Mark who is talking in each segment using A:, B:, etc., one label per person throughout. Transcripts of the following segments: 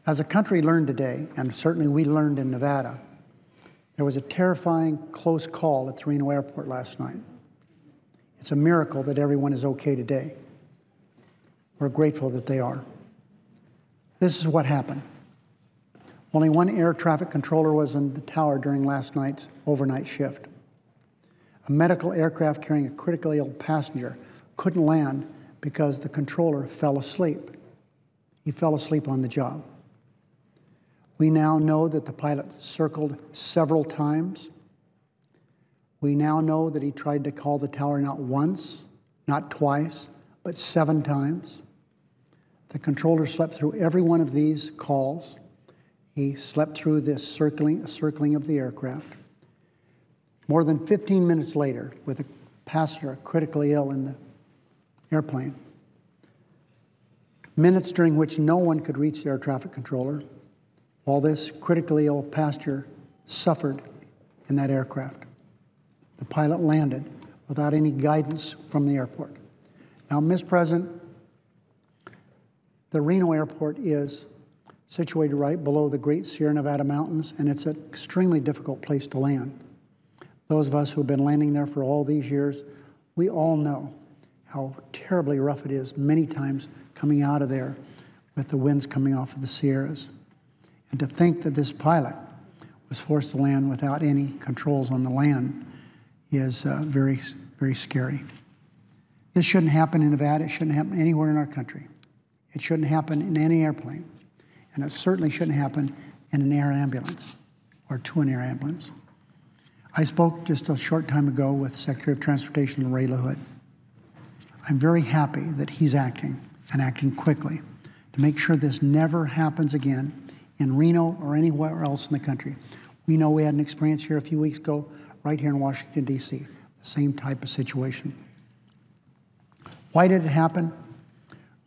A: As a country learned today, and certainly we learned in Nevada, there was a terrifying close call at the Reno airport last night. It's a miracle that everyone is okay today. We're grateful that they are. This is what happened. Only one air traffic controller was in the tower during last night's overnight shift. A medical aircraft carrying a critically ill passenger couldn't land because the controller fell asleep. He fell asleep on the job. We now know that the pilot circled several times. We now know that he tried to call the tower not once, not twice, but 7 times. The controller slept through every one of these calls. He slept through this circling of the aircraft. More than 15 minutes later, with a passenger critically ill in the airplane, minutes during which no one could reach the air traffic controller, while this critically ill passenger suffered in that aircraft. The pilot landed without any guidance from the airport. Now, Mr. President, the Reno airport is situated right below the Great Sierra Nevada mountains, and it's an extremely difficult place to land. Those of us who have been landing there for all these years, we all know how terribly rough it is many times coming out of there with the winds coming off of the Sierras. And to think that this pilot was forced to land without any controls on the land is very, very scary. This shouldn't happen in Nevada. It shouldn't happen anywhere in our country. It shouldn't happen in any airplane. And it certainly shouldn't happen in an air ambulance or to an air ambulance. I spoke just a short time ago with Secretary of Transportation Ray LaHood. I'm very happy that he's acting, and acting quickly, to make sure this never happens again in Reno or anywhere else in the country. We know we had an experience here a few weeks ago, right here in Washington, D.C., the same type of situation. Why did it happen?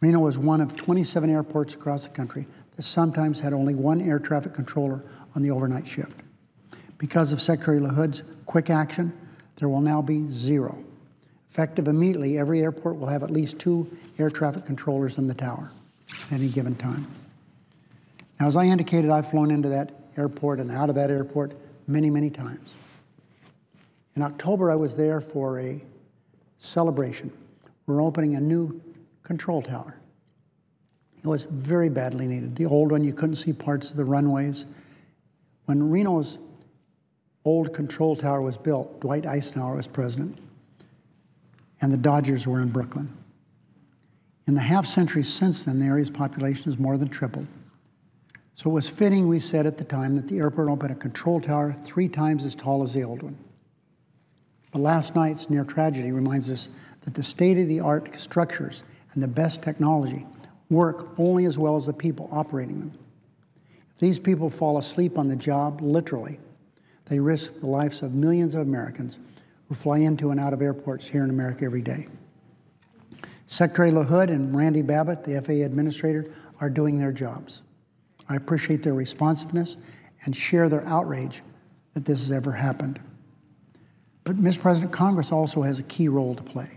A: Reno was one of 27 airports across the country that sometimes had only one air traffic controller on the overnight shift. Because of Secretary LaHood's quick action, there will now be 0. Effective immediately, every airport will have at least 2 air traffic controllers in the tower at any given time. Now, as I indicated, I've flown into that airport and out of that airport many, many times. In October, I was there for a celebration. We're opening a new control tower. It was very badly needed. The old one, you couldn't see parts of the runways. When Reno's old control tower was built, Dwight Eisenhower was president, and the Dodgers were in Brooklyn. In the half-century since then, the area's population has more than tripled. So it was fitting, we said at the time, that the airport opened a control tower 3 times as tall as the old one. But last night's near tragedy reminds us that the state-of-the-art structures and the best technology work only as well as the people operating them. If these people fall asleep on the job, literally, they risk the lives of millions of Americans who fly into and out of airports here in America every day. Secretary LaHood and Randy Babbitt, the FAA administrator, are doing their jobs. I appreciate their responsiveness and share their outrage that this has ever happened. But, Mr. President, Congress also has a key role to play.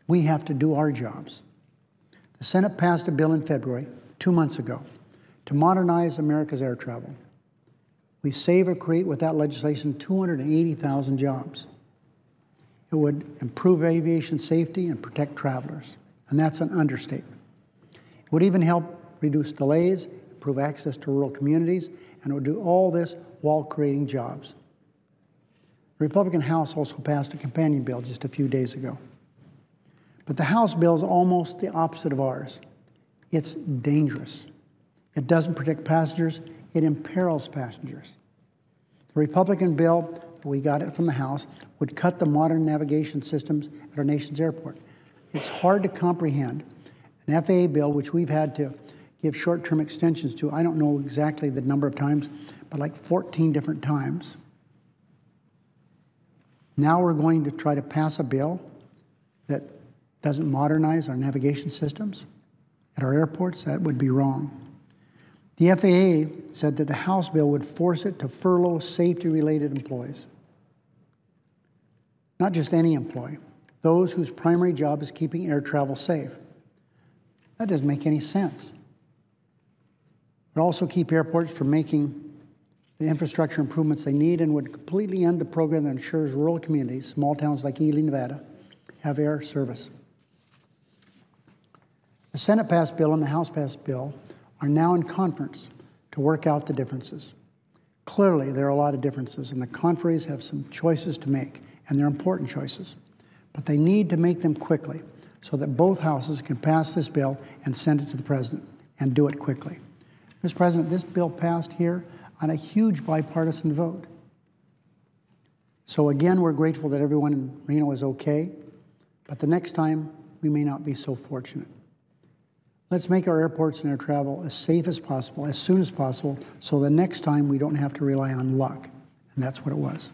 A: We have to do our jobs. The Senate passed a bill in February, 2 months ago, to modernize America's air travel. We save or create with that legislation 280,000 jobs. It would improve aviation safety and protect travelers, and that's an understatement. It would even help reduce delays, improve access to rural communities, and it would do all this while creating jobs. The Republican House also passed a companion bill just a few days ago. But the House bill is almost the opposite of ours. It's dangerous. It doesn't protect passengers, it imperils passengers. The Republican bill, we got it from the House, would cut the modern navigation systems at our nation's airport. It's hard to comprehend an FAA bill, which we've had to give short-term extensions to, I don't know exactly the number of times, but like 14 different times. Now we're going to try to pass a bill that doesn't modernize our navigation systems at our airports. That would be wrong. The FAA said that the House bill would force it to furlough safety-related employees. Not just any employee, those whose primary job is keeping air travel safe. That doesn't make any sense. It would also keep airports from making the infrastructure improvements they need and would completely end the program that ensures rural communities, small towns like Ely, Nevada, have air service. The Senate passed bill and the House passed bill are now in conference to work out the differences. Clearly, there are a lot of differences, and the conferees have some choices to make, and they're important choices. But they need to make them quickly so that both houses can pass this bill and send it to the President, and do it quickly. Mr. President, this bill passed here on a huge bipartisan vote. So again, we're grateful that everyone in Reno is okay, but the next time we may not be so fortunate. Let's make our airports and air travel as safe as possible, as soon as possible, so the next time we don't have to rely on luck. And that's what it was.